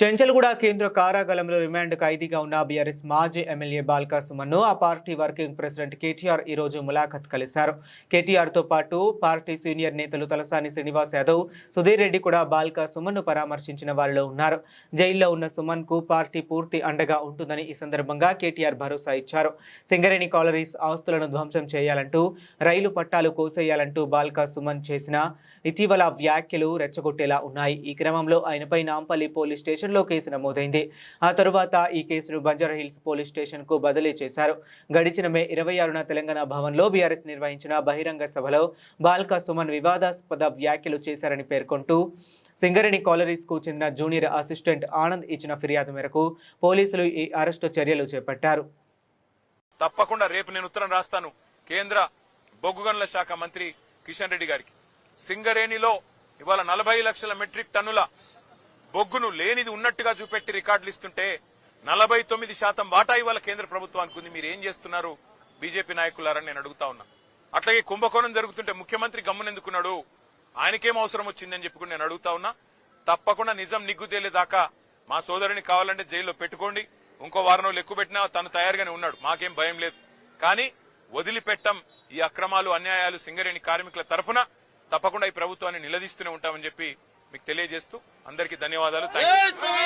చెంచల్గూడ కేంద్ర కారాగారంలో రిమాండ్ ఖైదీగా ఉన్న బీఆర్ఎస్ మాజీ ఎమ్మెల్యే బాల్కా సుమన్ను ఆ పార్టీ వర్కింగ్ ప్రెసిడెంట్ కేటీఆర్ ఈ రోజు ములాఖత్ కలిశారు. కేటీఆర్తో పాటు పార్టీ సీనియర్ నేతలు తలసాని శ్రీనివాస్ యాదవ్, సుధీర్ రెడ్డి కూడా బాల్కా సుమన్ను పరామర్శించిన వారిలో ఉన్నారు. జైల్లో ఉన్న సుమన్కు పార్టీ పూర్తి అండగా ఉంటుందని ఈ సందర్భంగా కేటీఆర్ భరోసా ఇచ్చారు. సింగరేణి కాలరీస్ ఆస్తులను ధ్వంసం చేయాలంటూ, రైలు పట్టాలు కోసేయాలంటూ బాల్కా సుమన్ చేసిన ఇటీవల వ్యాఖ్యలు రెచ్చగొట్టేలా ఉన్నాయి. ఈ క్రమంలో ఆయనపై నాంపల్లి పోలీస్ స్టేషన్లో కేసు నమోదైంది. ఆ తరువాత ఈ కేసును బంజారాహిల్స్ పోలీస్ స్టేషన్కు బదిలీ చేశారు. గడిచిన మే 26న తెలంగాణ భవన్లో బీఆర్ఎస్ నిర్వహించిన బహిరంగ సభలో బాల్కా సుమన్ వివాదాస్పద వ్యాఖ్యలు చేశారని పేర్కొంటూ సింగరేణి కాలరీస్కు చెందిన జూనియర్ అసిస్టెంట్ ఆనంద్ ఇచ్చిన ఫిర్యాదు మేరకు పోలీసులు ఈ అరెస్టు చర్యలు చేపట్టారు. తప్పకుండా రేపు నేను ఉత్తరం రాస్తాను కేంద్ర బొగ్గు గనుల శాఖ మంత్రి కిషన్ రెడ్డి గారికి. సింగరేణిలో ఇవాళ 40 లక్షల మెట్రిక్ టన్నుల బొగ్గును లేనిది ఉన్నట్టుగా చూపెట్టి రికార్డులు ఇస్తుంటే 49% వాటా ఇవాళ కేంద్ర ప్రభుత్వానికి ఉంది. మీరు ఏం చేస్తున్నారు బీజేపీ నాయకులారని నేను అడుగుతా ఉన్నా. అట్లాగే కుంభకోణం జరుగుతుంటే ముఖ్యమంత్రి గమ్మునెందుకున్నాడు, ఆయనకేం అవసరం వచ్చిందని చెప్పుకుని నేను అడుగుతా ఉన్నా. తప్పకుండా నిజం నిగ్గు తేలేదాకా మా సోదరుని కావాలంటే జైల్లో పెట్టుకోండి. ఇంకో వారం రోజులు ఎక్కువ పెట్టినా తను తయారుగానే ఉన్నాడు, మాకేం భయం లేదు. కానీ వదిలిపెట్టం ఈ అక్రమాలు అన్యాయాలు సింగరేణి కార్మికుల తరఫున. తప్పకుండా ఈ ప్రభుత్వాన్ని నిలదీస్తూనే ఉంటామని చెప్పి మీకు తెలియజేస్తూ అందరికీ ధన్యవాదాలు. థాంక్యూ.